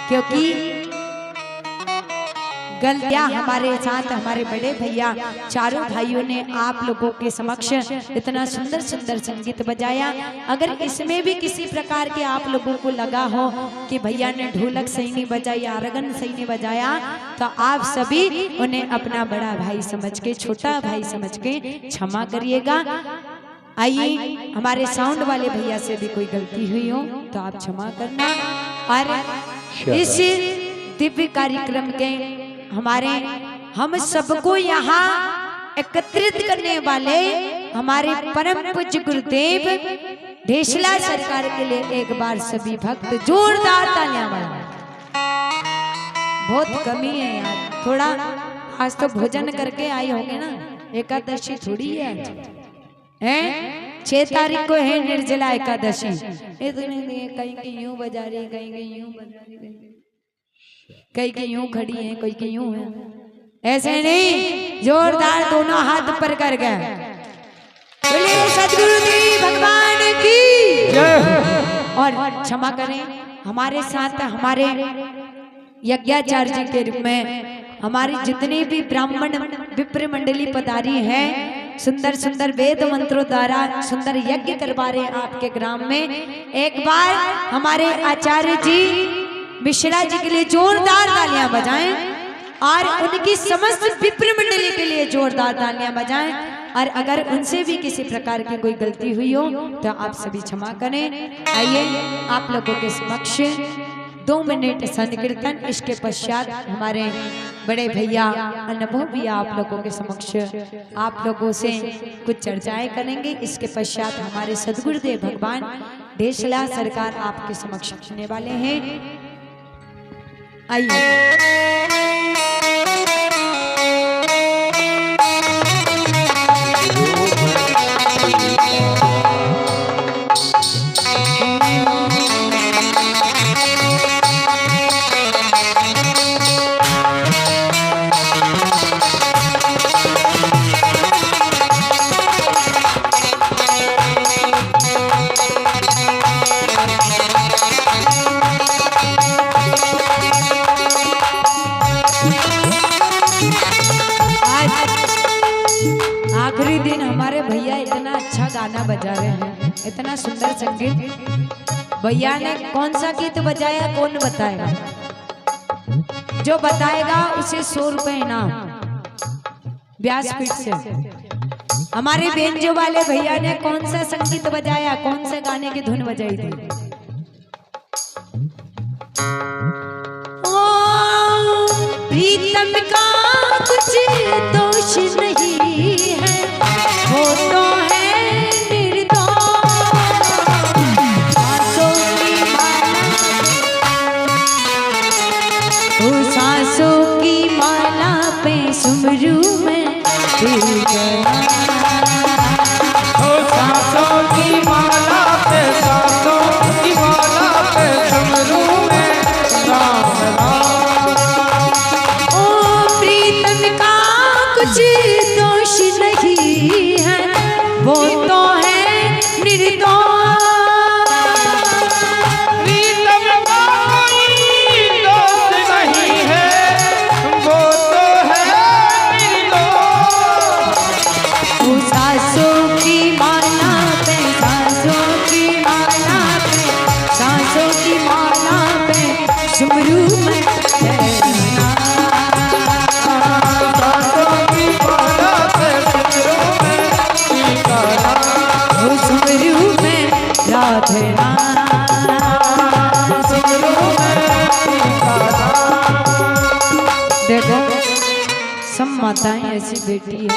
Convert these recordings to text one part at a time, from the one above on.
क्योंकि गलतियां हमारे साथ हमारे बड़े भैया चारों भाइयों ने आप लोगों के समक्ष इतना सुंदर सुंदर संगीत बजाया। अगर इसमें भी किसी प्रकार के आप लोगों को लगा हो कि भैया ने ढोलक सही नहीं बजाया, आरगन सही नहीं बजाया, तो आप सभी उन्हें अपना बड़ा भाई समझ के, छोटा भाई समझ के क्षमा करिएगा। आइए, हमारे साउंड वाले भैया से भी कोई गलती हुई हो तो आप क्षमा करना। और इस दिव्य कार्यक्रम के हमारे हम सबको यहाँ एकत्रित करने वाले हमारे परम पूज्य गुरुदेव ढेसला सरकार के लिए एक बार सभी भक्त जोरदार तालियां बजाएं। बहुत कमी है यार, थोड़ा आज तो भोजन करके आई होंगे ना, एकादशी थोड़ी है आज हैं। 6 तारीख को है निर्जला एकादशी। कहीं कहीं यूं बजा रही, कहीं कहीं यूं बजा रही, कहीं कहीं यूं खड़ी है, कोई कहीं यूं है। ऐसे नहीं, जोरदार दोनों हाथ पर कर गए। बोलिए सद्गुरुदेव भगवान की जय। और क्षमा करें, हमारे साथ हमारे यज्ञाचार्य जी के रूप में हमारी जितनी भी ब्राह्मण विप्र मंडली पधारी है, सुंदर सुंदर वेद मंत्रों द्वारा सुंदर यज्ञ करवा रहे हैं आपके ग्राम में। एक बार हमारे आचार्य जी मिश्रा जी के लिए जोरदार तालियां बजाएं और उनकी समस्त विप्र मंडली के लिए जोरदार तालियां बजाएं। और अगर उनसे भी किसी प्रकार की कोई गलती हुई हो तो आप सभी क्षमा करें। आइए, आप लोगों के समक्ष 2 मिनट संकीर्तन, इसके पश्चात हमारे बड़े भैया अनुभव भी आप लोगों के समक्ष आप लोगों से कुछ चर्चाएं करेंगे। इसके पश्चात हमारे सद्गुरुदेव भगवान ढेसला सरकार आपके समक्ष आने वाले हैं। आइए, आखिरी दिन हमारे भैया इतना अच्छा गाना बजा रहे हैं, इतना सुंदर संगीत। भैया ने कौन सा गीत बजाया, कौन बताएगा? जो बताएगा उसे 100 रुपए इनाम व्यासपीठ से। हमारे बेंजो वाले भैया ने कौन सा संगीत बजाया, कौन से गाने की धुन बजाई थी? प्रीतम का कुछ दोष नहीं है, वो तो है निर्दोष। सांसों की माला, वो सांसों की माला पे सुमरू में फिर गया। सांसों की माला पे, सांसों की माला पे सुमरू में राम राम। कुछ दोष नहीं है, वो तो है निर्दोष। प्रीतम का कोई दोष नहीं है, वो तो है निर्दोष। वो सांसों की माला पे, सांसों की माला पे, सांसों की माला पे सुमरू में देखो, सब माताएं ऐसी बेटी है।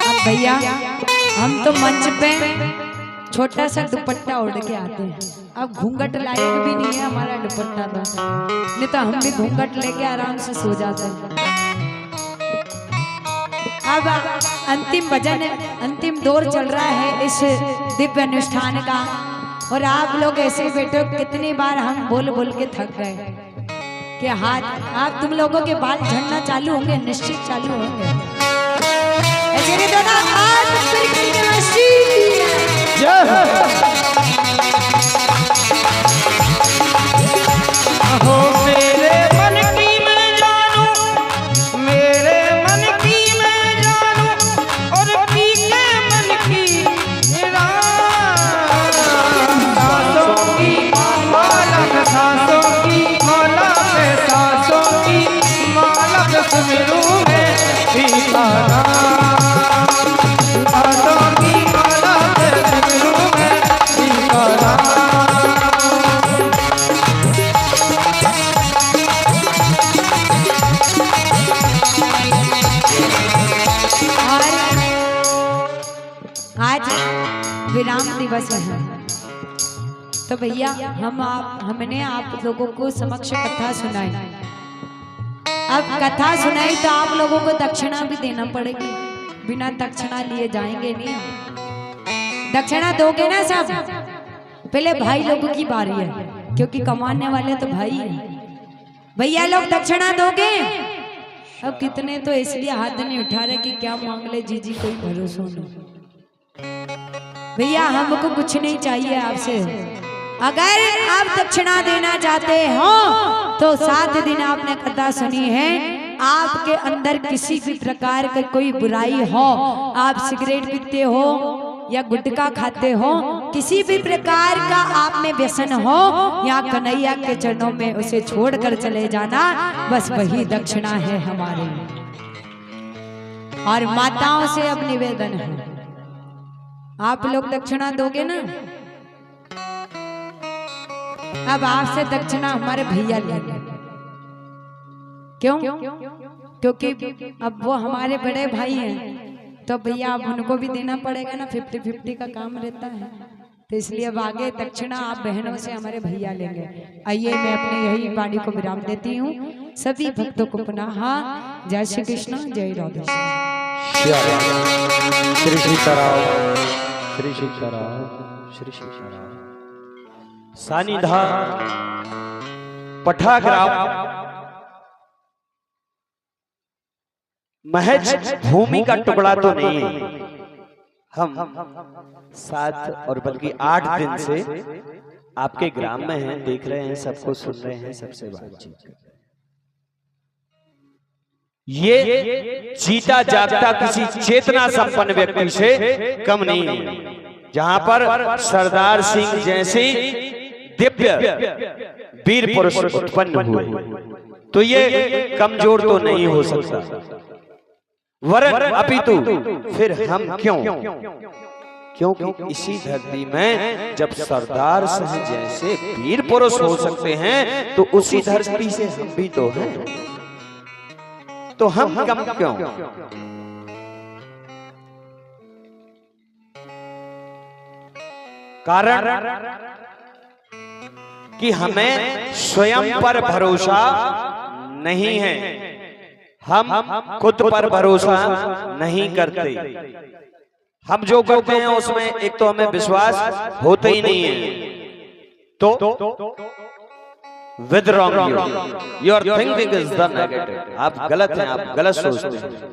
अब भैया, हम तो मंच पे छोटा सा दुपट्टा ओढ़ के आते हैं, अब घूंघट लायक भी नहीं है हमारा दुपट्टा, तो नहीं तो हम भी घूंघट लेके आराम से सो जाते हैं। अब अंतिम भजन, अंतिम दौर चल रहा है इस दिव्य अनुष्ठान का, और आप लोग ऐसे बैठो, कितनी बार हम बोल बोल के थक गए कि हाथ, आप तुम लोगों के बाल झड़ना चालू होंगे, निश्चित चालू होंगे। ऐसे नहीं तो ना, आज जय हो। दिवस है। तो भैया हमने आप लोगों को समक्ष कथा सुनाई। अब कथा सुनाई तो आप लोगों को दक्षिणा भी देना पड़ेगी, बिना दक्षिणा लिए जाएंगे नहीं। दक्षिणा दोगे ना सब? पहले भाई लोगों की बारी है, क्योंकि कमाने वाले तो भाई है। भैया लोग दक्षिणा दोगे? अब कितने तो इसलिए हाथ नहीं उठा रहे कि क्या मांग ले जीजी, कोई भरोसा नहीं। भैया हमको कुछ नहीं चाहिए आपसे। अगर आप दक्षिणा देना चाहते हो तो 7 दिन आपने कथा सुनी है, आपके अंदर किसी भी प्रकार का कोई बुराई हो, आप सिगरेट पीते हो या गुटखा खाते हो, किसी भी प्रकार का आप में व्यसन हो, या कन्हैया के चरणों में उसे छोड़कर चले जाना, बस वही दक्षिणा है हमारे। और माताओं से अब निवेदन है, आप लोग दक्षिणा दोगे ना? अब आपसे दक्षिणा हमारे भैया लेंगे। क्यों? क्योंकि अब वो हमारे बड़े भाई हैं, तो भैया अब उनको भी देना पड़ेगा ना, 50-50 का काम रहता है। तो इसलिए अब आगे दक्षिणा आप बहनों से हमारे भैया लेंगे। आइए मैं अपनी यही वाणी को विराम देती हूँ। सभी भक्तों को पुनः जय श्री कृष्ण, जय राधे श्री सीताराम, श्री सीताराम, श्री सीताराम। सानिधा पठाग्राम महज भूमि का टुकड़ा तो नहीं है। हम 7 और बल्कि 8 दिन से आपके ग्राम में हैं, देख रहे हैं, सबको सुन रहे हैं, सबसे बातचीत। ये जीता जागता किसी चेतना संपन्न व्यक्ति से कम नहीं है। जहां पर सरदार सिंह जैसे दिव्य वीर पुरुष उत्पन्न हुए, तो ये कमजोर तो नहीं हो सकता, वरन अपितु फिर हम क्यों? क्योंकि इसी धरती में जब सरदार सिंह जैसे वीर पुरुष हो सकते हैं, तो उसी धरती से हम भी तो हैं, तो हम कम क्यों? कारण कि हमें स्वयं पर भरोसा नहीं है, हम खुद पर भरोसा नहीं करते। हम जो करते हैं उसमें एक तो हमें विश्वास होता ही नहीं है, तो with wrong your thinking is the negative, आप गलत हैं, आप गलत सोचते हैं।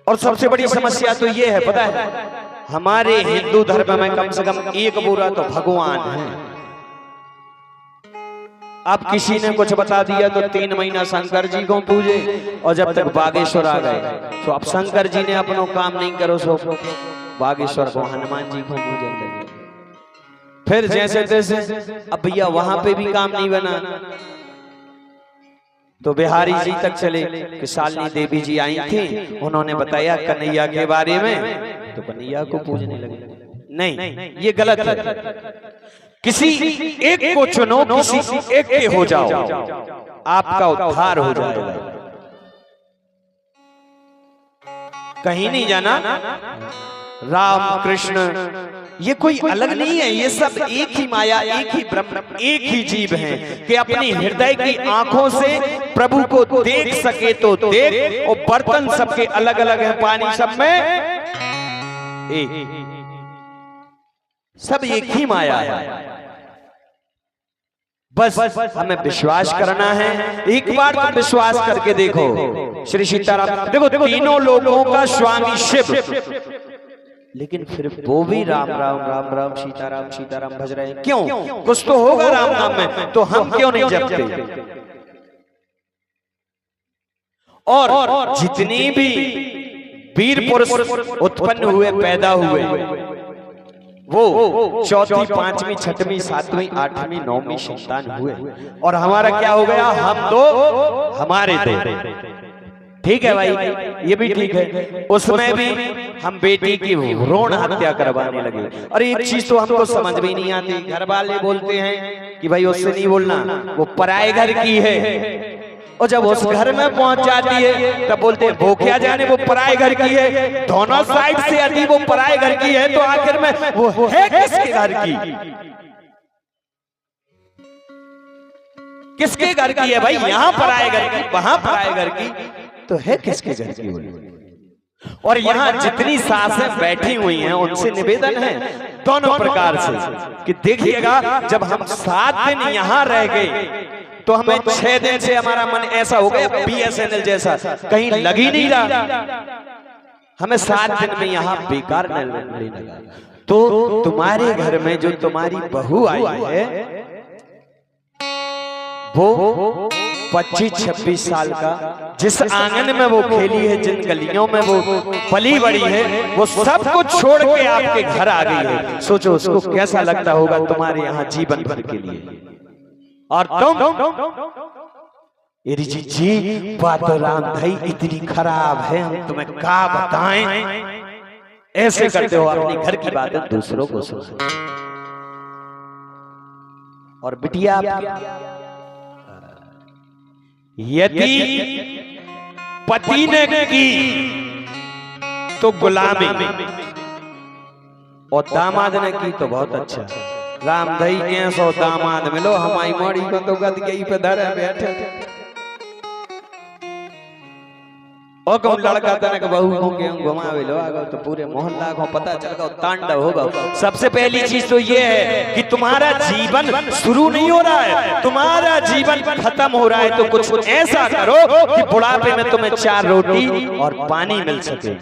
और सबसे बड़ी समस्या तो ये है, पता है, हमारे हिंदू धर्म में कम से कम एक बुरा तो भगवान है। अब किसी ने कुछ बता दिया तो 3 महीना शंकर जी को पूजे, और जब तक बागेश्वर आ गए तो अब शंकर जी ने अपनो काम नहीं करो, सो बागेश्वर को हनुमान जी को पूजन लगे। फिर जैसे तैसे अब भैया वहां पे भी काम नहीं बना, तो बिहारी जी तक चले कि शालिनी देवी जी आई थी, उन्होंने बताया कन्हैया के बारे में, तो कन्हैया को पूजने लगे। नहीं, ये गलत है। किसी एक को चुनो, किसी एक के हो जाओ, आपका उद्धार हो जाएगा। कहीं नहीं जाना। राम कृष्ण ये कोई अलग नहीं है, ये सब एक ही माया, एक ही ब्रह्म, एक ही जीव हैं कि अपनी हृदय की आंखों से प्रभु को देख सके तो देख, और बर्तन सबके अलग अलग हैं, पानी सब में एक, सब एक ही माया है। बस हमें विश्वास करना है। एक बार तो विश्वास करके देखो। श्री सीताराम देखो, तीनों लोगों का स्वामी शिव, लेकिन फिर वो भी राम राम राम राम सीताराम सीताराम भज रहे हैं। क्यों? कुछ तो होगा राम नाम में, तो हम क्यों नहीं जपते? और जितनी भी वीर पुरुष उत्पन्न हुए, पैदा हुए, वो 4वीं, 5वीं, 6वीं, 7वीं, 8वीं, 9वीं संतान हुए, और हमारा क्या हो गया? हम तो हमारे थे। ठीक है भाई, ये भी ठीक है। उसमें भी हम बेटी की भ्रूण हत्या करवाने लगे। और एक चीज तो हमको समझ में नहीं आती, घर वाले बोलते हैं कि भाई उससे नहीं बोलना, वो पराये घर की है। और जब उस घर में पहुंच जाती है तब बोलते हैं वो क्या जाने वो पराये घर की है, दोनों साइड से यदि वो पराये घर की है तो आखिर में वो है किसके घर की? किसके घर की है भाई? यहाँ पराये घर की, वहां पराये घर की, तो है किसके घर की? और यहाँ जितनी सासें बैठी हुई हैं उनसे निवेदन है दोनों प्रकार से कि देखिएगा, जब हम 7 दिन यहाँ रह गए तो हमें 6 दिन से हमारा मन ऐसा हो गया BSNL जैसा, कहीं लग ही नहीं रहा, हमें 7 दिन में यहाँ बेकार नहीं लगा। तो तुम्हारे घर में जो तुम्हारी बहू आई है वो 25-26 साल का, जिस आंगन में वो खेली है, जिन गलियों में वो पली बड़ी है, वो सब कुछ छोड़ के आपके घर आ गई है। सोचो उसको कैसा लगता होगा तुम्हारे यहाँ जीवन भर के लिए। और तुम जी बात राम भाई इतनी खराब है, हम तुम्हें क्या बताएं, ऐसे करते हो, अपने घर की बातें दूसरों को सुनो। और बिटिया यदि पति ने की तो गुलामी, और दामाद ने की तो बहुत अच्छा। राम दई के 100 दामाद मिलो, हमारी मोड़ी को तो गद गई पे धरे बैठे। और कौन लड़का तनक बहू को के घुमावे लो आगो तो पूरे मोहल्ला को पता चल गया, तांडव होगा। सबसे पहली चीज तो ये है कि तुम्हारा जीवन शुरू नहीं हो रहा है, तुम्हारा जीवन खत्म हो रहा है। तो कुछ ऐसा करो कि बुढ़ापे में तुम्हें 4 रोटी और पानी मिल सके।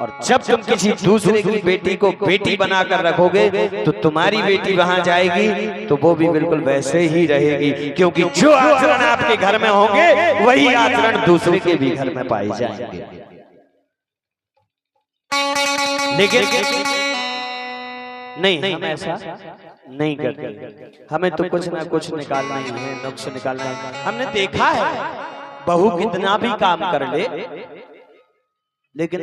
और जब तुम किसी दूसरे की बेटी को बेटी बनाकर रखोगे तो तुम्हारी बेटी वहां जाएगी तो वो भी बिल्कुल वैसे ही रहेगी, क्योंकि जो आचरण आपके घर में होंगे वही आचरण दूसरे के भी घर में पाए जाएंगे। लेकिन नहीं, हम ऐसा नहीं करते। हमें तो कुछ ना कुछ निकालना ही है, नुक्स निकालना है। हमने देखा है बहू कितना भी काम कर ले लेकिन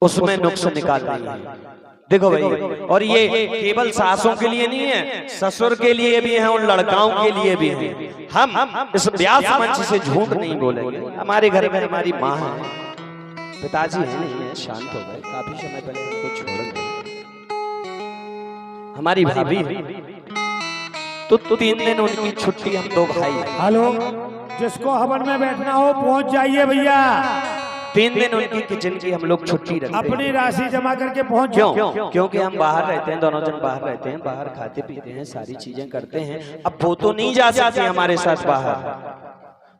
उसमें नुक्स निकालना है। देखो भाई, और ये केवल सासों के लिए नहीं है, ससुर के लिए भी है और लड़काओं के लिए भी है। हम इस व्यास मंच से झूठ नहीं बोलेंगे। हमारे घर में हमारी माँ है, पिताजी है नहीं है, शांत हो गए, काफी समय पहले हमको छोड़ गए। हमारी भाभी तो 3 दिन उनकी छुट्टी, हम 2 भाई। हेलो, जिसको हवन में बैठना हो पहुंच जाइए भैया। 3 दिन उनकी किचन की हम लोग छुट्टी रखते हैं। अपनी राशि जमा करके पहुंच जाओ। क्योंकि हम बाहर रहते हैं, दोनों जन बाहर रहते हैं, बाहर खाते पीते हैं, सारी चीजें करते हैं। अब वो तो नहीं जा सकते हमारे साथ बाहर,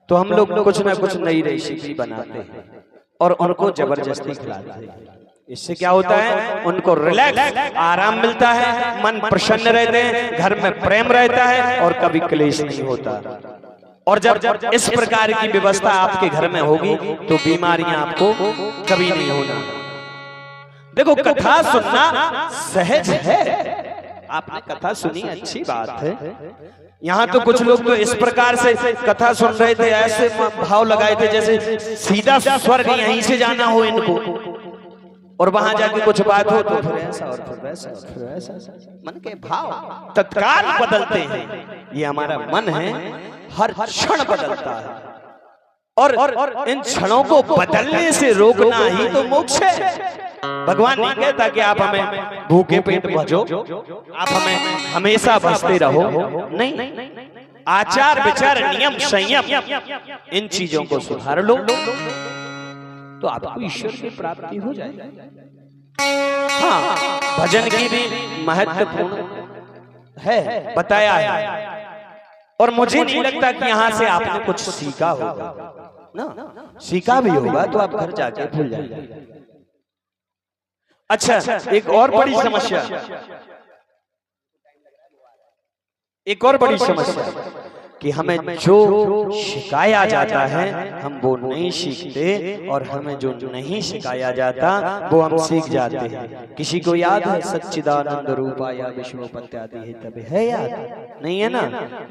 तो हम लोग कुछ ना कुछ नई रेसिपी बनाते हैं और उनको जबरदस्ती खिलाते हैं। इससे क्या होता है, उनको रिलैक्स आराम मिलता है, मन प्रसन्न रहते हैं, घर में प्रेम रहता है और कभी क्लेश नहीं होता। और जब इस प्रकार की व्यवस्था आपके घर में होगी तो बीमारियां आपको कभी नहीं होना। देखो, कथा सुनना सहज है, आपने कथा सुनी, अच्छी बात है। यहाँ तो कुछ लोग तो इस प्रकार से कथा सुन रहे थे, ऐसे भाव लगाए थे जैसे सीधा स्वर्ग यहीं से जाना हो इनको, और वहां जाके कुछ बात हो तो फिर ऐसा और फिर वैसा और फिर ऐसा। मन के भाव तत्काल बदलते हैं। ये हमारा मन है, हर क्षण बदलता है, और इन क्षणों को बदलने से रोकना ही तो मोक्ष है। भगवान नहीं कहता कि आप हमें भूखे पेट भजो, आप हमें हमेशा भजते रहो। नहीं, आचार विचार नियम संयम इन चीजों को सुधार लो तो आपको ईश्वर की प्राप्ति हो जाएगी। हाँ, भजन की भी महत्वपूर्ण है, बताया है। और मुझे नहीं लगता कि यहाँ से आपने कुछ सीखा होगा ना, सीखा भी होगा तो आप घर जाके भूल जाएंगे। अच्छा, एक और बड़ी समस्या, एक और बड़ी समस्या कि हमें जो सिखाया जाता है हम वो नहीं सीखते, और हमें जो नहीं सिखाया जाता वो हम सीख जाते हैं। किसी को याद है सच्चिदानंद रूपाया विश्वोपत्यादि है, तब है याद नहीं है ना,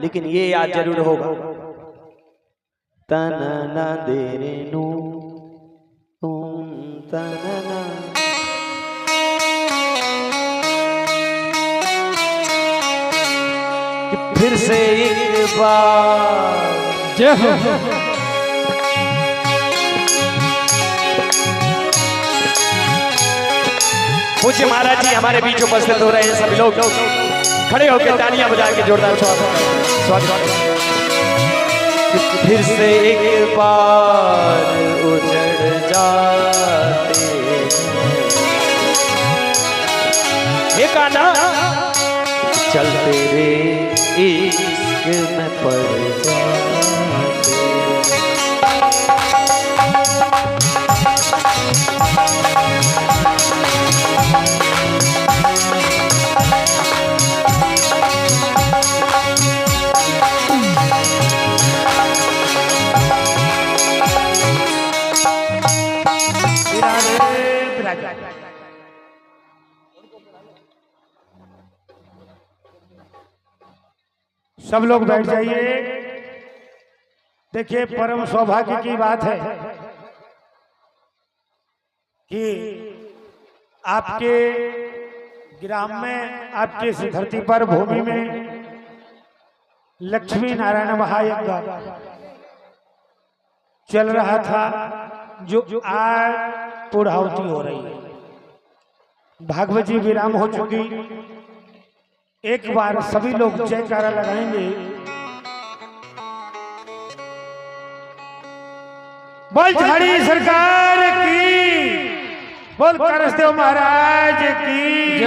लेकिन ये याद जरूर होगा। तनना देरे नु तनना, फिर से एक बार जय हो। पूज्य महाराज जी हमारे बीच उपस्थित हो रहे हैं। सभी लोग खड़े होकर तालियां बजा के जोरदार स्वागत। फिर से एक बार उजड़ जाते ये गाना चलते रे इश्क में पड़ जाते। सब लोग बैठ जाइए। देखिए परम सौभाग्य की बात है कि आपके ग्राम में, आपके इस धरती पर, भूमि में लक्ष्मी नारायण महायज्ञ चल रहा था, जो आज पूर्णाहुति हो रही है। भागवत जी विराम हो चुकी। एक बार सभी लोग जयकारा लगाएंगे। बोल झाड़ी सरकार की, बोल करसदेव महाराज की,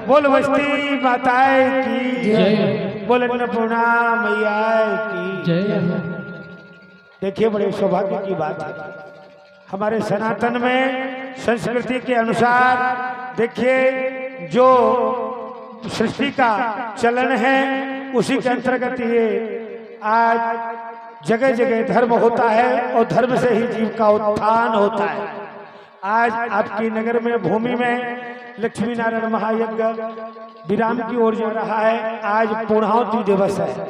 बोल बस्ती माताएं की, बोल अन्नपूर्णा मैया की। देखिए बड़े सौभाग्य की बात है। हमारे सनातन में संस्कृति के अनुसार देखिए जो सृष्टि का चलन है उसी के अंतर्गत ये आज जगह जगह धर्म होता है और धर्म से ही जीव का उत्थान होता है। आज आपकी नगर में, भूमि में लक्ष्मी नारायण महायज्ञ विराम की ओर जा रहा है। आज पूर्णाहुति दिवस है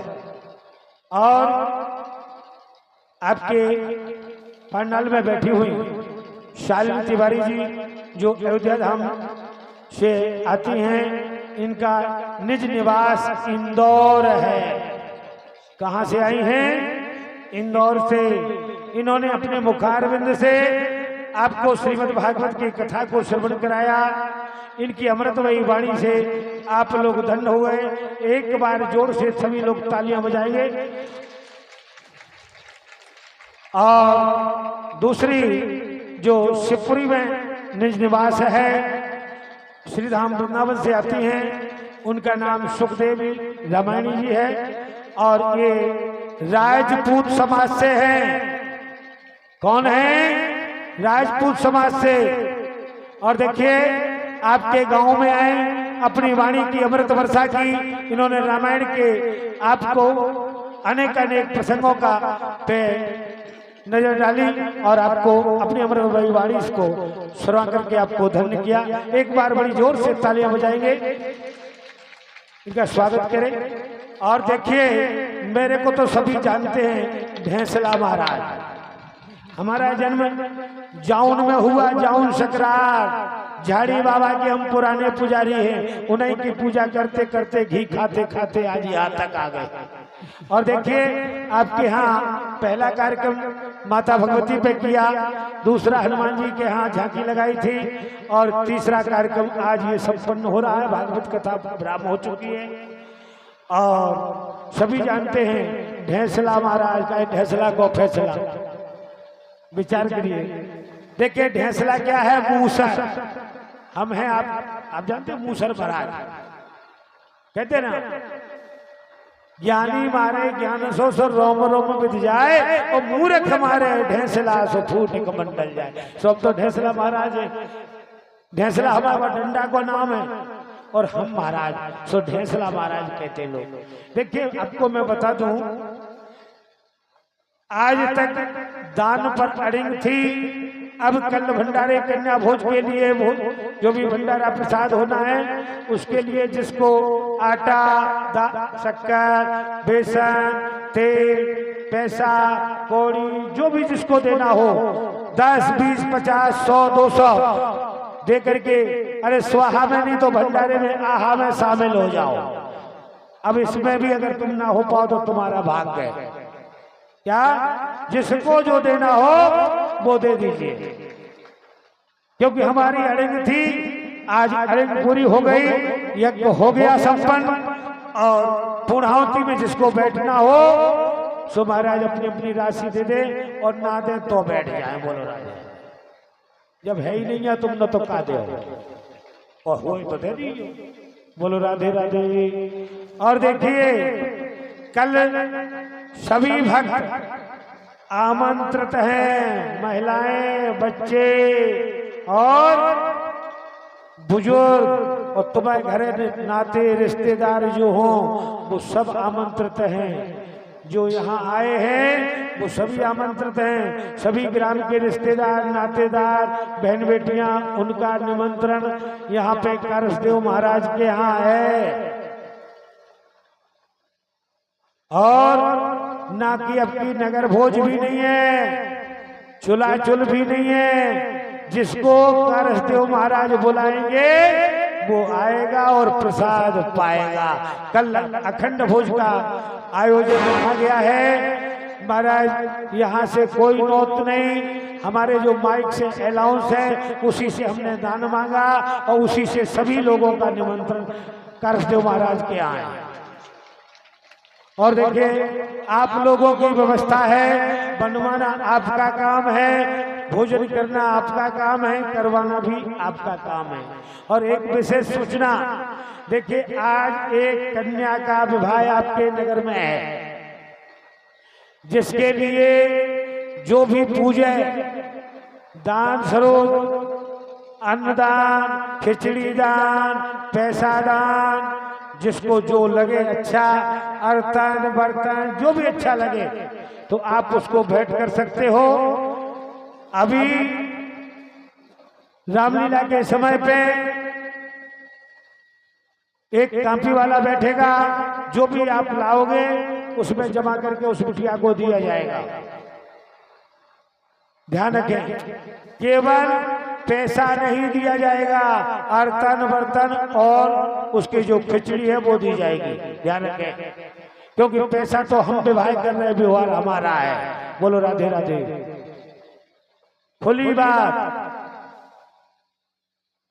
और आपके पंडाल में बैठी हुई शालिनी तिवारी जी जो अयोध्या धाम से आती हैं, इनका निज निवास इंदौर है। कहां से आई हैं? इंदौर से। इन्होंने अपने मुखारविंद से आपको श्रीमद् भागवत की कथा को श्रवण कराया। इनकी अमृतमयी वाणी से आप लोग धन्य हुए। एक बार जोर से सभी लोग तालियां बजाएंगे। और दूसरी जो शिवपुरी में निज निवास है, श्री धाम वृंदावन से आती हैं, उनका नाम सुखदेवी रामायणी जी है और ये राजपूत समाज से हैं। कौन है? राजपूत समाज से। और देखिए आपके गांव में आए, अपनी वाणी की अमृत वर्षा की। इन्होंने रामायण के आपको अनेक अनेक प्रसंगों का पे नजर डाली और आपको अपनी अमृतमयी वाणी को श्रवण करके आपको धन्य किया। एक बार बड़ी जोर से तालियां बजाएंगे, इनका स्वागत करें। और देखिए मेरे को तो सभी जानते हैं, ढेंसला महाराज। हमारा जन्म जाउन में हुआ, जाउन सकरार। झाड़ी बाबा के हम पुराने पुजारी हैं। उन्हीं की पूजा करते करते, घी खाते खाते आज यहाँ तक आ गए। और देखिए आपके यहाँ पहला कार्यक्रम माता भगवती पे किया, दूसरा हनुमान जी के यहाँ झांकी लगाई थी और तीसरा कार्यक्रम आज ये संपन्न हो रहा है। भागवत कथा विराम हो चुकी है और सभी जानते हैं ढेंसला महाराज का, ढेंसला को फैसला। विचार करिए। देखिए ढेंसला क्या है? मूसर। हम हैं आप जानते हैं मूसर महाराज कहते ना, ज्ञानी मारे ज्ञान सो रोम रोम बिध जाए और मूर्ख मारे ढेंसला सो फूट कमंडल जाए। सब तो ढेंसला महाराज है। ढेंसला हमारा डंडा को नाम है और हम महाराज सो ढेंसला महाराज कहते लोग। देखिए आपको मैं बता दूं, आज तक दान पर अड़िंग थी। अब कल भंडारे कन्या भोज के लिए जो भी भंडारा प्रसाद होना है उसके लिए जिसको आटा, शक्कर, बेसन, तेल, पैसा, कौड़ी जो भी जिसको देना हो 10, 20, 50, 100, 200 दे करके, अरे स्वाहा में नहीं तो भंडारे में आहा में शामिल हो जाओ। अब इसमें भी अगर तुम ना हो पाओ तो तुम्हारा भाग्य है। क्या? जिसको जो देना हो वो दे दीजिए, क्योंकि हमारी अड़ंग थी, आज अड़ंग पूरी हो गई, यज्ञ हो गया संपन्न। और पूर्णाहुति में जिसको बैठना हो सो महाराज अपनी अपनी राशि दे दे, और ना दे तो बैठ जाए। बोलो राजा, जब है ही नहीं है तुम न तो का दे और हो तो दे दीजिए। बोलो राधे राधे। और देखिए कल सभी भक्त आमंत्रित हैं, महिलाएं, बच्चे और बुजुर्ग, और तुम्हारे घर नाते रिश्तेदार जो हों वो सब आमंत्रित हैं। जो यहाँ आए हैं वो सभी आमंत्रित हैं। सभी ग्राम के रिश्तेदार, नातेदार, बहन बेटियां, उनका निमंत्रण यहाँ पे करसदेव महाराज के यहाँ है। और ना कि अब की नगर भोज भी नहीं है, चुला चुल भी नहीं है। जिसको करसदेव महाराज बुलाएंगे वो आएगा और प्रसाद पाएगा। कल अखंड भोज का आयोजन रखा गया है। महाराज यहाँ से कोई नोट नहीं, हमारे जो माइक से अलाउंस है उसी से हमने दान मांगा और उसी से सभी लोगों का निमंत्रण करसदेव महाराज के आए। और देखिए आप लोगों की व्यवस्था है, बनवाना आपका काम है, भोजन करना आपका काम है, करवाना भी आपका काम है। और एक विशेष सूचना, देखिए आज एक कन्या का विवाह आपके नगर में है, जिसके लिए जो भी पूजे, दान स्वरूप, अन्नदान, खिचड़ी दान, पैसा दान, जिसको जो लगे अच्छा, अर्तन बर्तन जो भी अच्छा लगे तो आप उसको भेंट कर सकते हो। अभी रामलीला के समय पे एक कांपी वाला बैठेगा, जो भी आप लाओगे उसमें जमा करके उस बिटिया को दिया जाएगा। ध्यान रखें, केवल पैसा नहीं दिया जाएगा, अर्तन बर्तन और उसकी जो खिचड़ी है वो दी जाएगी। ध्यान रखें, क्योंकि पैसा तो हम विवाह कर रहे हैं, व्यवहार हमारा है। बोलो राधे राधे। खुली बात,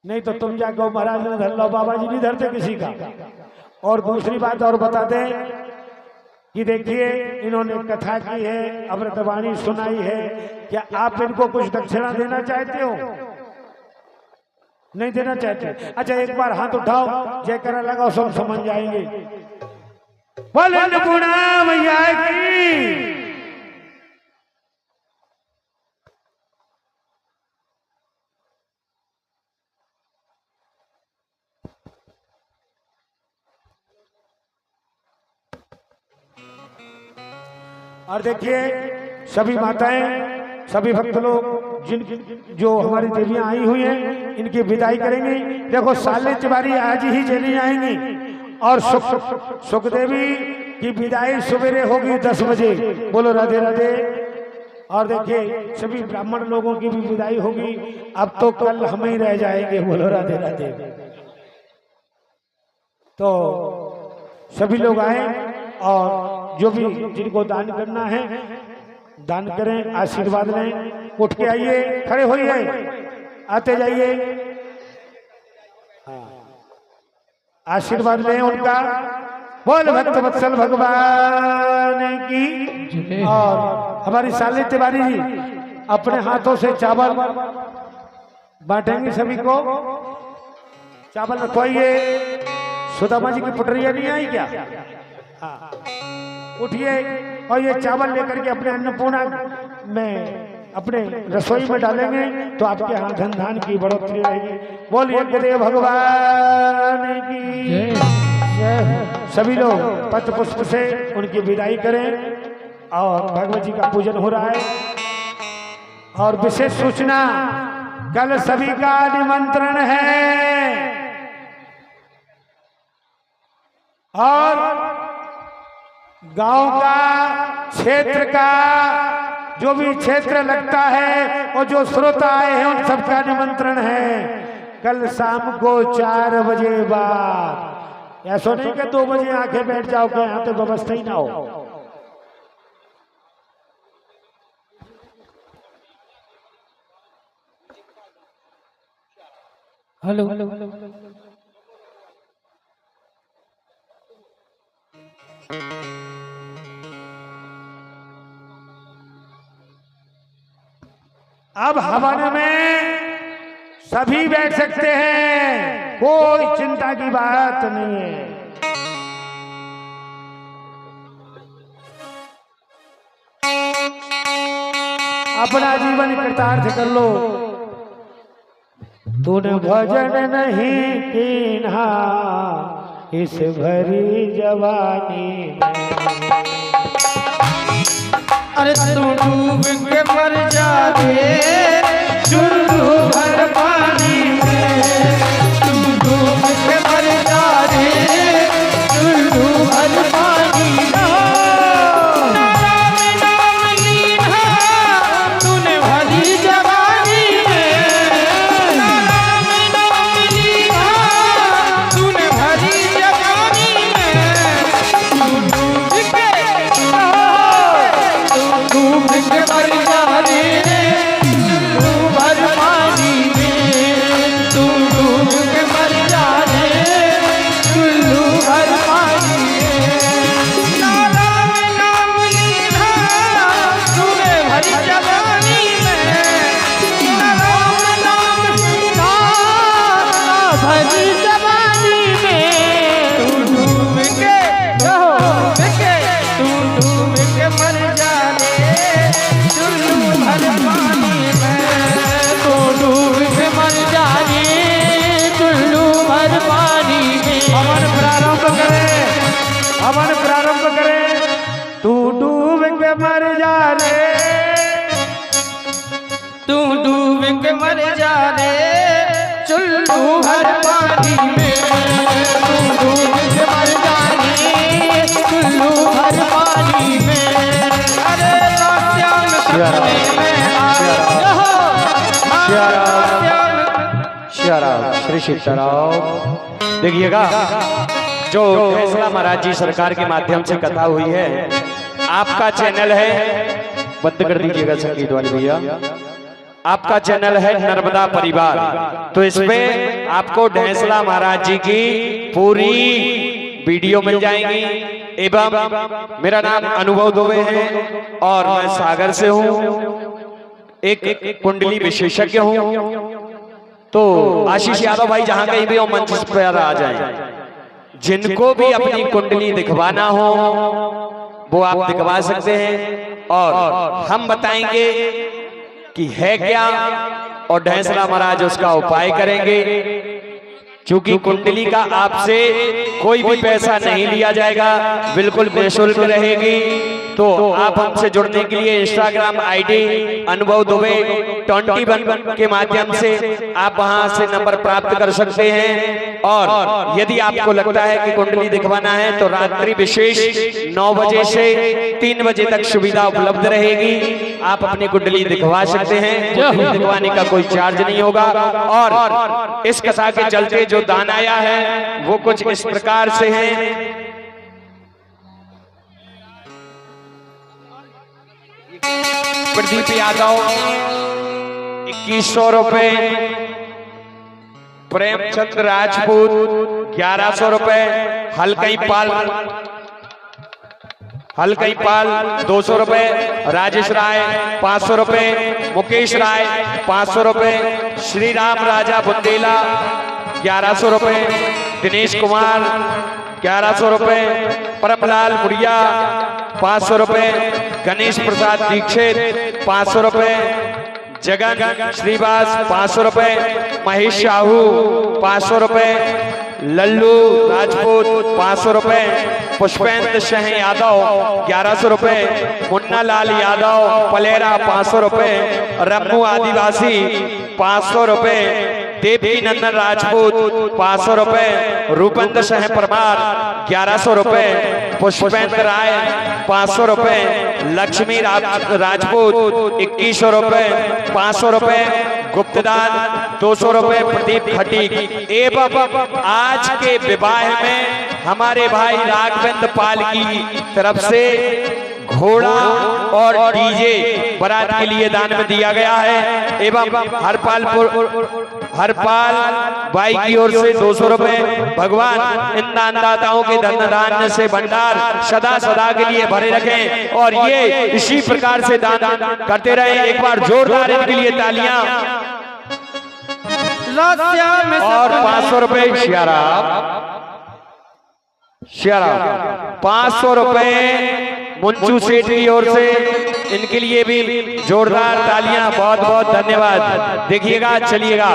नहीं तो तुम जाकर महाराज ने धर लो, बाबा जी नहीं धरते किसी का। और दूसरी बात और बता दें कि देखिए इन्होंने कथा की है, अमृतवाणी सुनाई है, क्या आप इनको कुछ दक्षिणा देना चाहते हो? नहीं देना चाहते? अच्छा एक बार हाथ उठाओ, जयकारा लगाओ, सब समझ जाएंगे। बोले अन्नपूर्णा मैया की। और देखिए सभी माताएं, सभी भक्त लोग, जिन जो हमारी देवियां आई हुई हैं, इनकी विदाई करेंगे। देखो साले तिवारी आज ही चली जाएंगी और सुखदेवी की विदाई सवेरे होगी 10 बजे। बोलो राधे राधे। और देखिए सभी ब्राह्मण लोगों की भी विदाई होगी। अब तो कल हम ही रह जाएंगे। बोलो राधे राधे। तो सभी लोग आए और जो भी जिनको दान करना है दान करें, आशीर्वाद लें। उठ के आइए, खड़े होइए, आते जाइए, आशीर्वाद लें उनका। बोल भक्त वत्सल भगवान की। और हमारी साली तिवारी जी अपने हाथों से चावल बांटेंगे सभी को। चावल रखवाइए। सुदामा जी की पुटरिया नहीं आई क्या? हाँ, उठिए और ये चावल लेकर के अपने अन्नपूर्णा में, अपने रसोई में डालेंगे तो आपके यहाँ धन धान की बढ़ोतरी रहेगी। बोलिए गुरुदेव भगवान की। सभी लोग पत्र पुष्प से उनकी विदाई करें और भगवत जी का पूजन हो रहा है। और विशेष सूचना, कल सभी का निमंत्रण है और गांव का, क्षेत्र का, जो भी क्षेत्र लगता है और जो श्रोता आए हैं उन सबका निमंत्रण है। कल शाम को 4 बजे बाद ऐसा नहीं कि 2 बजे आके बैठ जाओ कि यहाँ तो व्यवस्था ही ना हो। हेलो अब हवन में सभी बैठ सकते हैं, कोई चिंता की बात नहीं है। अपना जीवन कृतार्थ कर लो। तूने भजन नहीं कीन्हा इस भरी जवानी में। अरे तू डूब के मर जा रे चुल्लू भर पानी में, तू डूब के मर जा रे चुल्लू भर पानी में। नाम नाम लीना तूने भरी जवानी में, नाम नाम लीना तूने भरी जवानी में। तू डूब के मर जा रे चुल्लू भर पानी में, तू डूब के मर जा रे चुल्लू भर पानी में। नाम नाम लीना तूने भरी जवानी में, नाम नाम लीना भरी जवानी में। तू डूब के मर जा रे चुल्लू भर पानी में, तो डूब के मर जा रे चुल्लू भर पानी में। हवन प्रारंभ करें, हवन प्रारंभ करें। तू डूब के मर जा रे, तू डूब के मर जा रे चुल्लू भर पानी में, तू डूब के मर जा रे चुल्लू भर पानी में। अरे श्याम सपने में श्री सीताराम। देखिएगा, जो फैसला महाराज जी सरकार के माध्यम से कथा हुई है, आपका चैनल है, बंद कर दीजिएगा संगीत वाले भैया, आपका चैनल है नर्मदा परिवार। तो इसमें आपको ढेंसला महाराज जी की पूरी वीडियो मिल जाएंगी। एवं मेरा नाम अनुभव दुबे है और मैं सागर से हूँ, एक कुंडली विशेषज्ञ हूँ। तो आशीष यादव भाई जहां कहीं भी हो मंच पर आ जाएं। जिनको भी अपनी कुंडली दिखवाना हो वो आप दिखवा सकते हैं और हम बताएंगे कि है क्या, और ढेंसला महाराज उसका उपाय करेंगे। क्योंकि कुंडली का आपसे कोई भी पैसा नहीं लिया जाएगा, बिल्कुल निःशुल्क रहेगी। तो आप हमसे जुड़ने के लिए इंस्टाग्राम आईडी अनुभव दुबे 21 के माध्यम से आप वहां से नंबर प्राप्त कर सकते हैं। और यदि आपको लगता है कि कुंडली दिखवाना है तो रात्रि विशेष 9 बजे से 3 बजे तक सुविधा उपलब्ध रहेगी। आप अपनी कुंडली दिखवा सकते हैं, कुंडली दिखवाने का कोई चार्ज नहीं होगा। और इस कथा के चलते जो दान आया है वो कुछ इस प्रकार से है। प्रदीप यादव 2100 रुपए, प्रेमचंद राजपूत 1100 रुपए, हलकई पाल 200 रुपए, राजेश राय 500 रुपए, मुकेश राय 500 रुपए, श्री राम राजा बुंदेला 1100 रुपए, दिनेश कुमार 1100 रुपए, परमलाल मुड़िया 500 रुपए, गणेश प्रसाद दीक्षित 500 रुपए, जगन श्रीवास 500 रुपए, महेश साहू 500 रुपए, लल्लू राजपूत 500 रुपए, पुष्पेंद्र सिंह यादव 1100 रुपए, मुन्ना लाल यादव पलेरा 500 रुपए, रम्मू आदिवासी 500 रुपए, देवी नंदन राजपूत 500 रुपए, रूपेंद्र सिंह परमार 1100 रुपए, पुष्पेंद्र राय 500 रुपए, लक्ष्मी राजपूत 2100 रुपए, 500 रुपए, गुप्तदान 200 रुपए, प्रदीप खटीक। एवं आज के विवाह में हमारे भाई राघवेंद्र पाल की तरफ से घोड़ा और डीजे बारात के लिए दान में दिया गया है। एवं हरपाल भाई की ओर से 200 रुपए। भगवान इन दानदाताओं के धन दान से भंडार सदा सदा के लिए भरे रखें और ये इसी प्रकार से दान करते रहे। एक बार जोरदार इनके लिए तालियां। और 500 रुपए शराब 500 रुपए मुंचू सेठ की ओर से, इनके लिए भी जोरदार तालियां। बहुत बहुत धन्यवाद। देखिएगा, चलिएगा।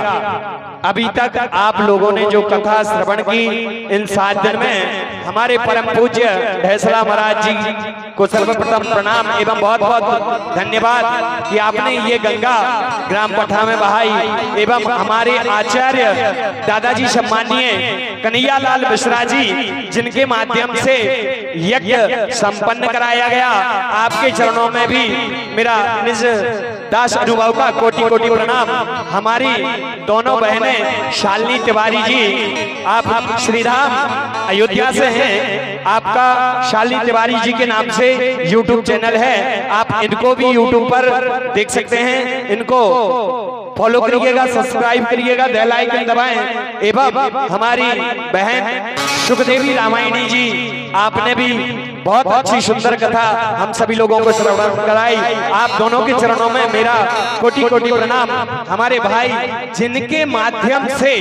अभी तक आप लोगों ने जो कथा श्रवण की इन 7 दिन में, हमारे परम पूज्य ढेसला महाराज जी को सर्वप्रथम प्रणाम एवं बहुत बहुत धन्यवाद कि आपने ये गंगा ग्राम पठा में बहाई। एवं हमारे आचार्य दादाजी सम्मानीय कन्हैया लाल मिश्रा जी, जिनके माध्यम से यज्ञ संपन्न कराया गया, आपके चरणों में भी मेरा निज दास अनुभव का कोटि कोटि प्रणाम। हमारी दोनों बहनें शालिनी तिवारी जी, आप श्रीधाम अयोध्या से हैं, आपका शालिनी तिवारी जी के नाम से YouTube चैनल है, आप इनको भी YouTube पर देख सकते हैं। इनको फॉलो करिएगा, सब्सक्राइब करिएगा, बेल आइकन दबाएं। एवं हमारी बहन सुखदेवी रामायणी जी, आपने भी बहुत अच्छी सुंदर कथा हम सभी लोगों को श्रवण कराई। आप दोनों के चरणों में मेरा कोटि कोटि प्रणाम। हमारे भाई जिनके माध्यम से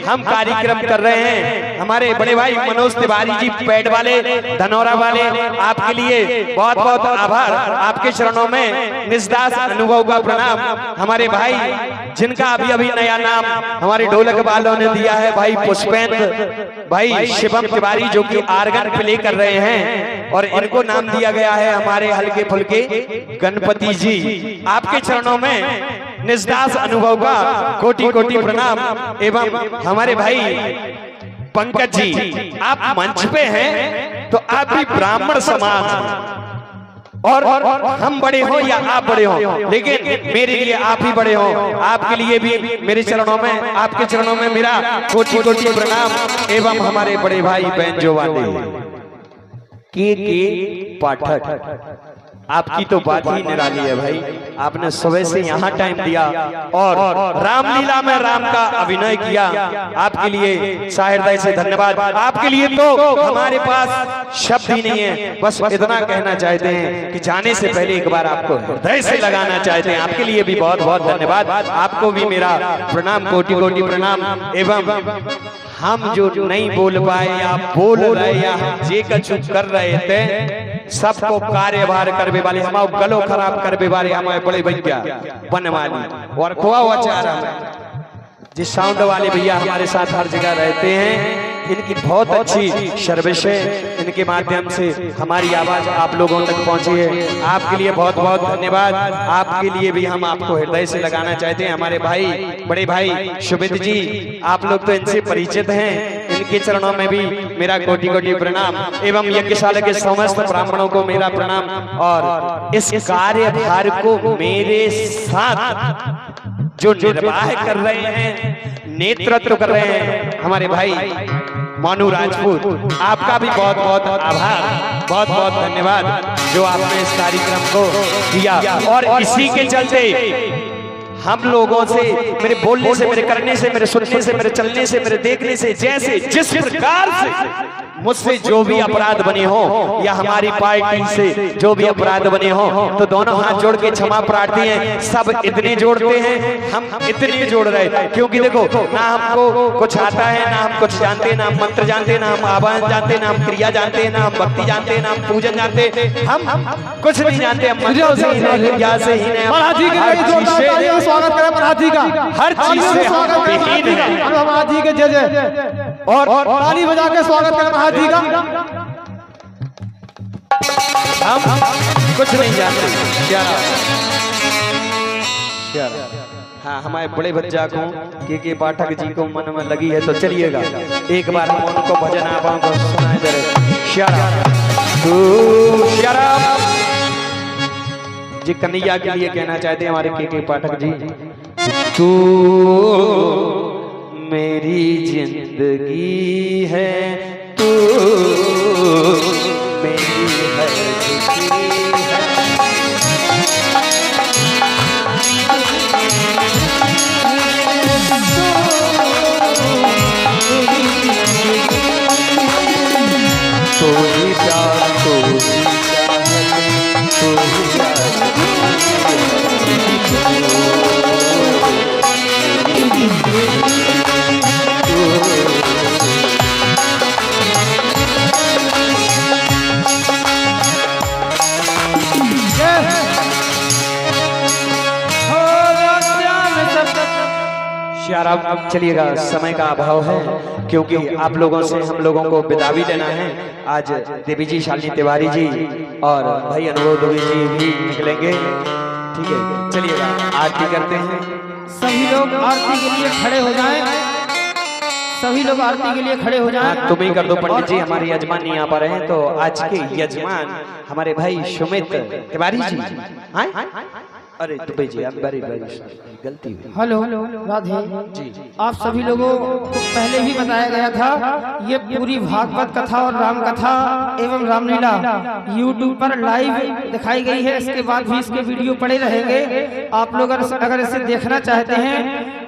हम कार्यक्रम कर रहे हैं, हमारे बड़े भाई मनोज तिवारी जी पैड वाले, धनौरा वाले, आपके लिए बहुत बहुत आभार। आपके चरणों में निजदास अनुभव का प्रणाम। हमारे भाई जिनका अभी अभी नया नाम हमारे ढोलक वालों ने दिया है, भाई पुष्पेंद्र भाई शिवम तिवारी, जो कि आर्गन प्ले कर रहे हैं, और इनको नाम दिया गया है हमारे हल्के फुल्के गणपति जी। आपके चरणों में निजदास अनुभव का कोटि कोटि प्रणाम। एवं हमारे भाई पंकज जी, आप मंच पे हैं तो आप भी ब्राह्मण समाज, और हम बड़े हो या आप बड़े हो, लेकिन मेरे लिए आप ही बड़े हो। आपके लिए भी मेरे चरणों में, आपके चरणों में मेरा कोटि कोटि प्रणाम। एवं हमारे बड़े भाई बैंजो वाले के पाठक, आपकी तो बात ही निराली है भाई। आपने सुबह से यहाँ टाइम दिया और रामलीला में राम का अभिनय किया। आपके लिए सहृदय से धन्यवाद। आपके लिए तो हमारे पास शब्द ही नहीं है, बस इतना कहना चाहते हैं कि जाने से पहले एक बार आपको हृदय से लगाना चाहते हैं। आपके लिए भी बहुत बहुत धन्यवाद। आपको भी मेरा प्रणाम, कोटि कोटि प्रणाम। एवं हम जो नहीं बोल पाए या बोल रहे या जे कछु कर रहे थे, सबको कार्यभार करवे वाले, हमारे गलो खराब करवे वाले हमारे बड़े भैया बनवाली और खोआ हुआ चारा जिस साउंड वाले भैया हमारे साथ हर जगह रहते हैं, इनकी बहुत अच्छी सर्विस है। इनके माध्यम से हमारी आवाज आप लोगों तक पहुंची है। आपके लिए बहुत बहुत धन्यवाद। आपके लिए भी हम आपको हृदय से लगाना चाहते हैं। हमारे भाई, बड़े भाई शुभित जी, आप लोग तो इनसे परिचित हैं, इनके चरणों में भी मेरा कोटि कोटि प्रणाम। एवं यज्ञशाला के समस्त ब्राह्मणों को मेरा प्रणाम। और इस कार्यभार को मेरे साथ जो निर्वाह कर रहे हैं, नेतृत्व कर रहे हैं, हमारे भाई मानू राजपूत, आपका भी बहुत बहुत आभार, बहुत बहुत धन्यवाद जो आपने इस कार्यक्रम को किया। और इसी के चलते हम लोगों से, मेरे बोलने से, मेरे करने से, मेरे सुनने से, मेरे चलने से, मेरे देखने से, जैसे जिस प्रकार से मुझसे जो भी अपराध बने हो या हमारी पार्टी से जो भी अपराध बने हो, तो दोनों हाथ जोड़ के क्षमा प्रार्थी हैं। सब इतने जोड़ते हैं, हम इतने जोड़ रहे, क्योंकि देखो ना हमको कुछ आता है, ना हम कुछ जानते हैं, ना हम मंत्र जानते हैं, ना हम आवाहन जानते हैं, ना हम क्रिया जानते हैं, ना हम भक्ति जानते हैं, ना हम पूजन जानते हैं, हम कुछ नहीं जानते। हम मंत्रों से ही, क्रिया से ही, स्वागत करें महाराज जी का, हर चीज से विहीन है। महाराज जी के जय जय और ताली बजा के स्वागत करें महाराज जी का। हम कुछ नहीं जानते। हाँ, हमारे बड़े बच्चा को के पाठक जी को मन में लगी है, तो चलिएगा एक बार हम उनको भजन आपाओं को सुनाए दे रहे। जी कन्हैया के लिए कहना चाहते हैं हमारे के पाठक जी, तू मेरी जिंदगी है, तू मेरी है तो ही प्यार तो ही चाहत तो ही यार अब चलिएगा, समय का अभाव है क्योंकि आप लोगों से हम लोगों को विदा भी लेना है। आज देवी जी, शालिनी तिवारी जी और भाई अनुभव दुबे जी भी निकलेंगे। ठीक है, चलिएगा आरती करते हैं। सभी लोग आरती के लिए खड़े हो जाएं। सभी लोग आरती के लिए खड़े हो जाएं। तुम ही कर दो पंडित जी, हमारे यजमान नहीं आ पा रहे हैं, तो आज के यजमान हमारे भाई सुमित तिवारी जी। अरे दुबे जी, आप बारी गलती हुई। हेलो राधे जी, आप सभी लोगों को पहले ही बताया गया था, ये पूरी भागवत कथा और राम कथा एवं रामलीला YouTube पर लाइव दिखाई गई है। इसके बाद भी इसके वीडियो पड़े रहेंगे। आप लोग अगर इसे देखना चाहते हैं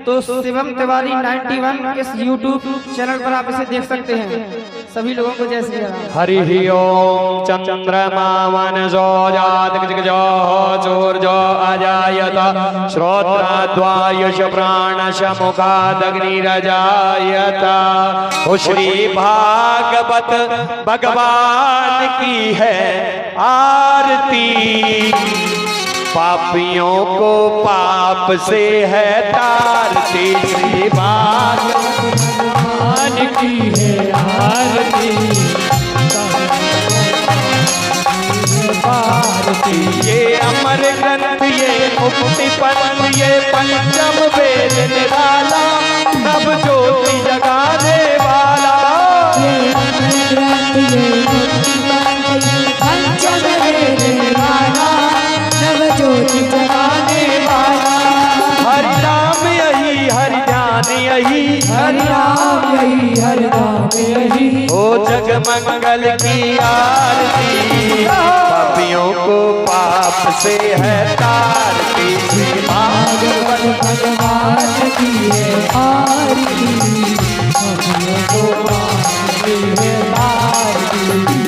तो शिवम तिवारी 91 इस YouTube चैनल पर आप इसे देख सकते हैं। सभी लोगों को जय श्री राम। हरि ओम चंद्रमा मनसो जातकजो चोर्जो अजायत श्रोत्राद्वायुष प्राणश मुखादग्निरजायत। ओ श्री भागवत भगवान की है आरती, पापियों को पाप से है तारती। श्री भागवत भगवान की है आरती, ये अमर ग्रंथ ये मुक्ति पंथ ये पंचम वेद निराला, नव ज्योति जगाने वाला। ये अमर ग्रंथ ये मुक्ति पंथ ये पंचम वेद निराला, नव ज्योति जगाने वाला। हरि नाम यही हरि ध्यान यही, हरि नाम यही हरि नाम यही। ओ जग मंगल की आरती, पापियों को पाप से है तारती। श्री भागवत भगवान की है आरती, पापियों को पाप से है तारती।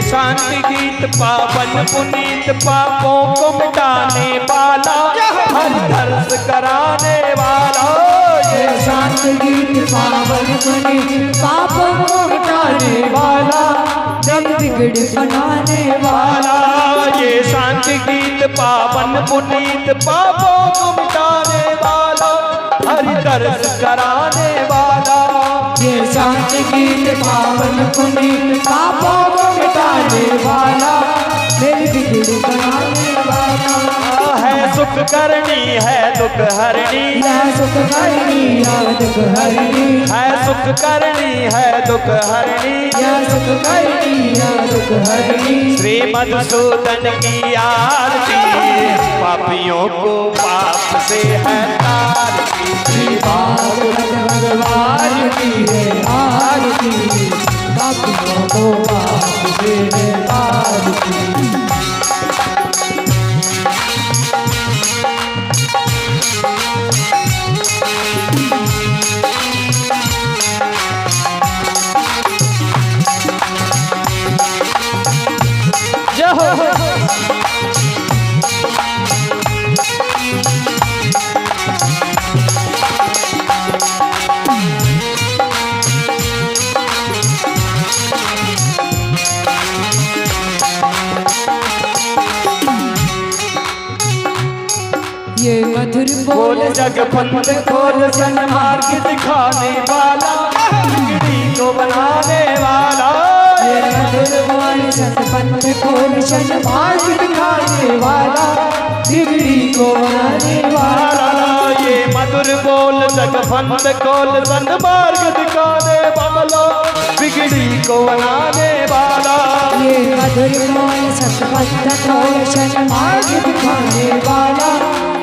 शांति गीत पावन पुनीत, पापों को मिटाने वाला, हर दर्श कराने वाला। ये शांति गीत पावन पुनीत, पापों को मिटाने वाला, जग बिगड़ बनाने वाला। ये शांति गीत पावन पुनीत, पापों को मिटाने वाला, हर दर्श कराने वाला। ये शांति गीत पावन पुनीत, पापों को मिटाने वाला, मेरी बिगड़ी बनाने वाला। है सुख करनी है दुख हरनी, है सुख करनी है दुख हरनी, है सुख करनी है दुख हरनी, है सुख करनी है दुख हरनी। श्री मधुसूदन की आरती, पापियों को पाप से है तारती। श्री भागवत भगवान की है आरती, पापियों को पाप से है तारती। ये मधुर बोल जगपंथ खोल सन्मार्ग दिखाने वाला, बिगड़ी को बनाने वाला। ये मधुर बोल जगपंथ खोल सन्मार्ग दिखाने वाला, बिगड़ी को बनाने वाला, ये मधुर बोल जगफंद खोल सन्मार्ग दिखाने वाला, बिगड़ी को बनाने वाला। ये मधुर बोल सतपथ खोल सन्मार्ग दिखाने वाला,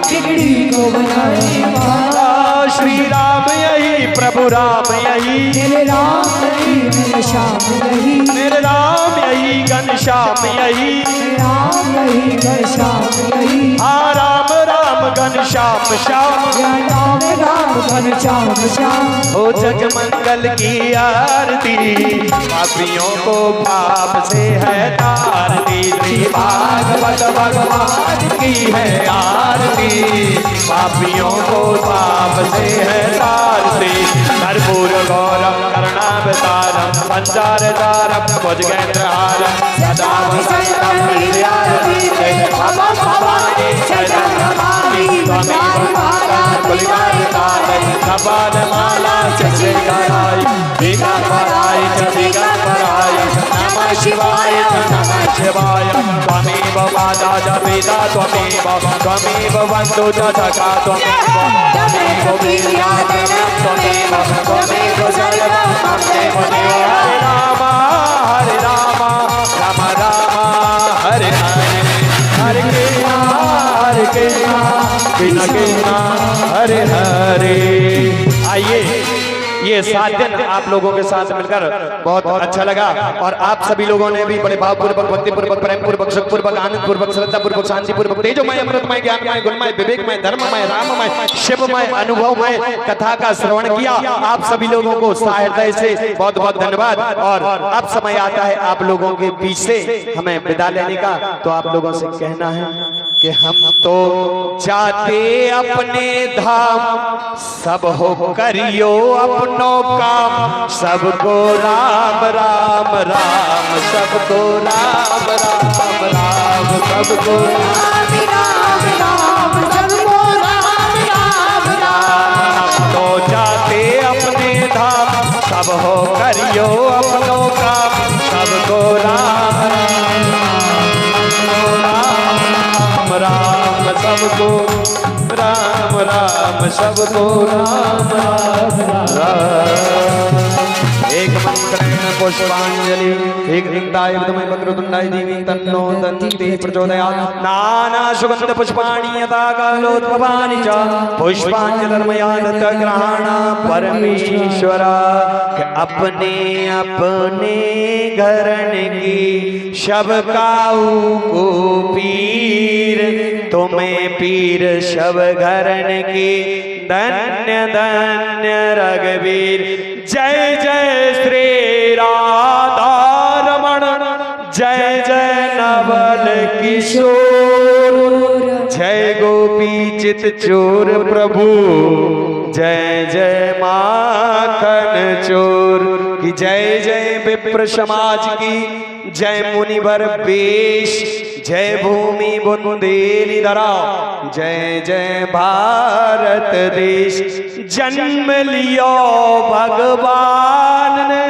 बिगड़ी को बनाने वाला। श्री राम यही प्रभु राम यही, मेरे राम यही मेरे श्याम यही, मेरे राम यही घनश्याम यही, मेरे राम यही घनश्याम यही। हाँ राम राम घनश्याम श्याम, राम राम घनश्याम श्याम। हो जग मंगल की आरती, पापियों को पाप से है तारती। श्री भागवत भगवान की है आरती, पापियों को पाप से है तारती। कर्पूर गौरम करुणावतारम, संसारसारम भुजगेन्द्रहारम, सदा वसंतम हृदयारविंदे, मम भवानी शरणं नमामि। त्वमेव माता कुलकारताय, कपालमाला च श्रीकराय, दिगंबराय च दिगंबराय, नमः शिवाय नमः शिवाय। त्वमेव माता च पिता त्वमेव बन्धु च सखा त्वमेव, त्वमेव वीर्याधरं त्वमेव, त्वमेव सर्वं मम देव देव। हरे राम राम राम हरे हरे, हरे कृष्णा कृष्ण कृष्ण हरे हरे। आइए, ये 7 दिन आप लोगों के साथ मिलकर बहुत अच्छा लगा, और आप सभी लोगों ने भी बड़े भावपूर्वक, भक्तिपूर्वक, प्रेमपूर्वक, सुखपूर्वक, आनंदपूर्वक, श्रद्धापूर्वक, शांतिपूर्वक, तेजोमय, अमृतमय, ज्ञानमय, गुणमय, विवेकमय, धर्ममय, राममय, शिवमय, अनुभवमय कथा का श्रवण किया। आप सभी लोगों को हृदय से बहुत बहुत धन्यवाद। और अब समय आता है आप लोगों के बीच से हमें विदा लेने का, तो आप लोगों से कहना है कि हम तो जाते अपने धाम, सब हो करियो अपनो काम, सबको राम राम राम, सबको राम राम राम, सबको राम राम राम, सबको राम राम राम। तो जाते अपने धाम, सब हो करियो अपनो काम, सबको राम राम राम, सबको राम राम, सबको राम राम। एक मंत्रेण पुष्पांजलि, एक लिंगाय विद्महे वक्रतुंडाय धीमहि तन्नो दन्ति प्रचोदयात्। नाना सुगंध पुष्पाणि यथा कालोद्भवानि च, पुष्पांजलिर्मया दत्त ग्रहाणा परमेश्वरा। अपने अपने घरन की शब काऊ को पीर, तुम्हें पीर शब घरन की, धन्य धन्य रघुवीर। जय जय श्री राधा रमण, जय जय नवल किशोर, जय गोपी चित चोर प्रभु, जय जय माखन चोर की। जय जय विप्र समाज की, जय मुनिवर वेश, जय भूमि बुंदेलधरा, जय जय भारत देश। जन्म लियो भगवान ने,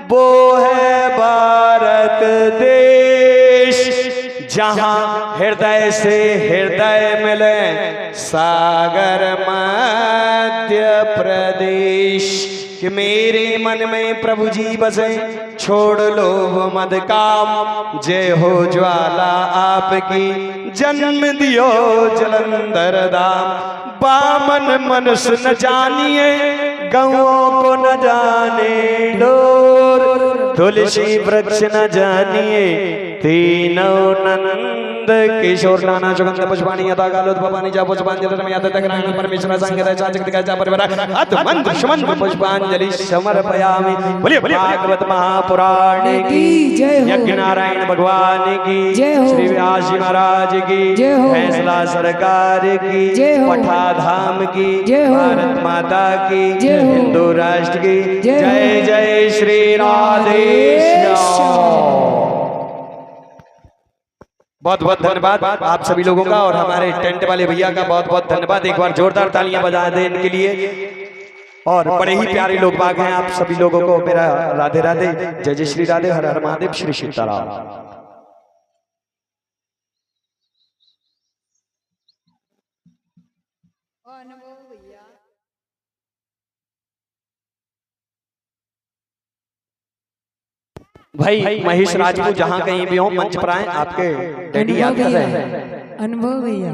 वो है भारत देश, जहां हृदय से हृदय मिले, सागर मध्य प्रदेश। कि मेरे मन में प्रभु जी बसे, छोड़ लोभ मद काम, जय हो ज्वाला आपकी, जन्म दियो जलंधर धाम। बामन मनुष्य न जानिए, गौओं को न जाने डोर, तुलसी वृक्ष न जानिए, तीनों नंद किशोर। नाना सुगंध पुष्पाणि यथा कालोद्भवानि च, पुष्पांजलिर्मया दत्त ग्रहाणा परमेश्वरा। संगीतय चाचक्तिकय परिवार अतमंत सुमंत पुष्पांजलि समर्पयामि। बोलिए भागवत महापुराण की जय हो, यज्ञ नारायण भगवान की जय हो, श्री व्यास जी महाराज की जय हो, फैसला सरकार की जय हो, पठाधाम की जय हो, भारत माता की जय हो, हिंदू राष्ट्र की जय जय श्री राधे श्याम। बहुत बहुत धन्यवाद आप सभी लोगों का, और हमारे टेंट वाले भैया का बहुत बहुत धन्यवाद। एक बार जोरदार तालियां बजा दें इनके लिए। और बड़े ही प्यारे लोग बाग हैं, आप सभी लोगों को मेरा राधे राधे, जय जय श्री राधे, हर हर महादेव, श्री सीताराम। भाई महेश राजपूत जहां कहीं भी हो मंच पर आए, आपके डैडी याद कर रहे हैं। अनुभव भैया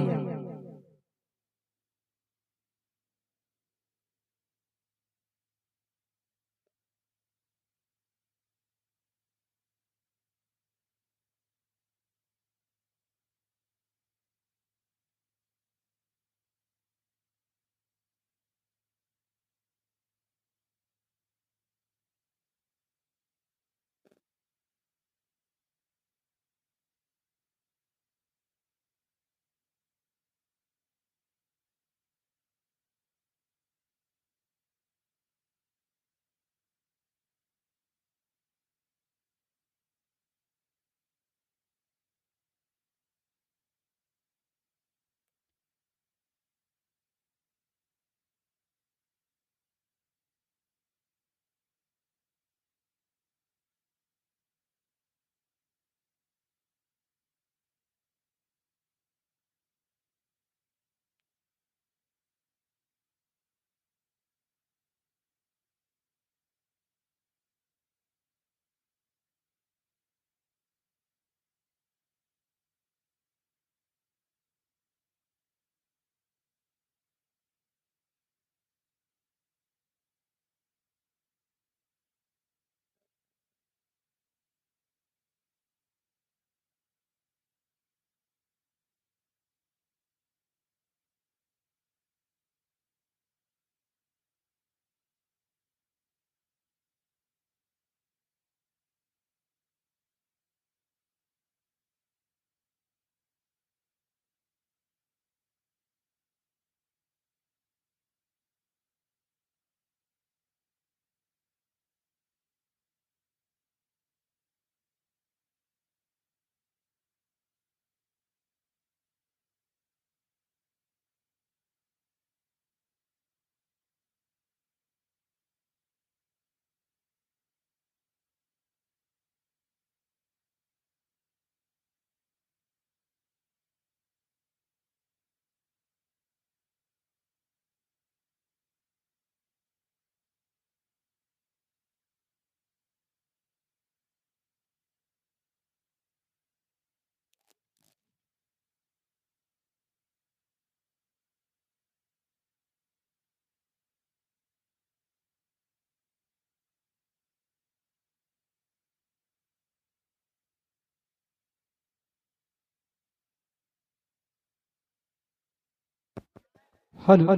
हेलो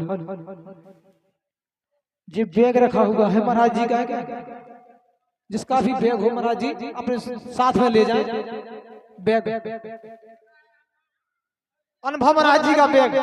जी, बैग रखा हुआ है महाराज जी का, जिसका भी बैग हो महाराज जी अपने साथ में ले जाएं। बैग अनुभव महाराज जी का बैग।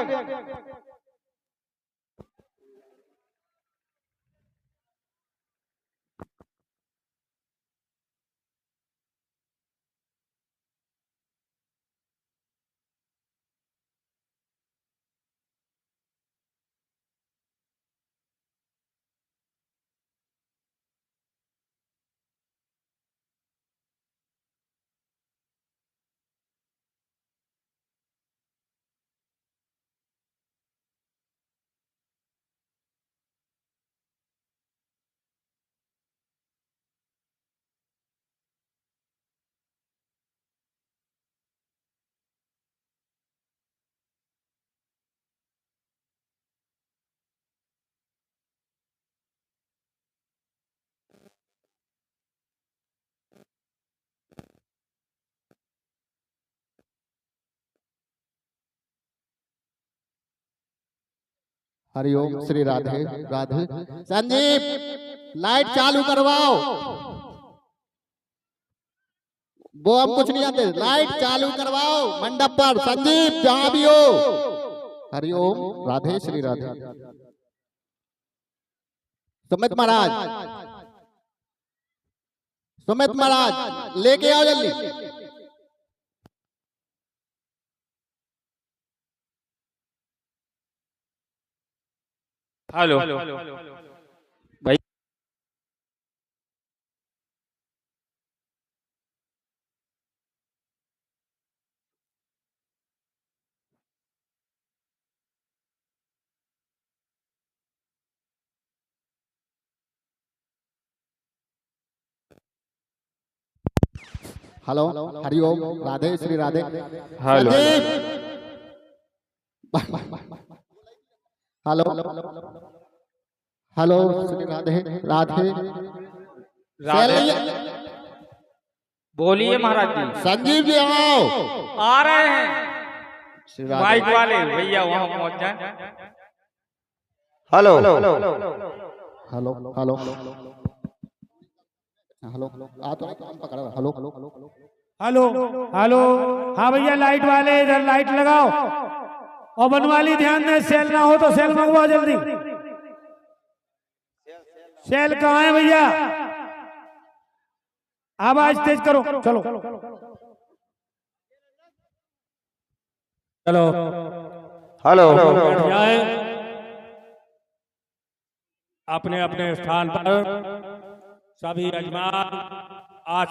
हरिओम श्री राधे राधे। संजीव लाइट चालू करवाओ। वो हम कुछ नहीं आते, लाइट चालू करवाओ मंडप पर। संजीव जहां भी हो। हरिओम राधे श्री राधे। सुमित महाराज, सुमित महाराज लेके आओ जल्दी। हेलो भाई, hello Hariom Radhe Shri Radhe. Hello Sandeep hello hello Shri Radhe Radhe. बोलिए महाराज जी। संजीव जी आओ। आ रहे हैं श्री राधे। बाइक वाले भैया वहां पहुंच जाए। हेलो हेलो हेलो हेलो आ तो काम पकड़ा। Hello hello hello. हाँ भैया लाइट वाले इधर लाइट लगाओ और बनवाली ध्यान दें, सेल ना हो तो सेल मंगवाओ जल्दी। सेल कहाँ है भैया? आवाज तेज करो। चलो चलो हेलो बैठ जाए अपने अपने स्थान पर। सभी यजमान आज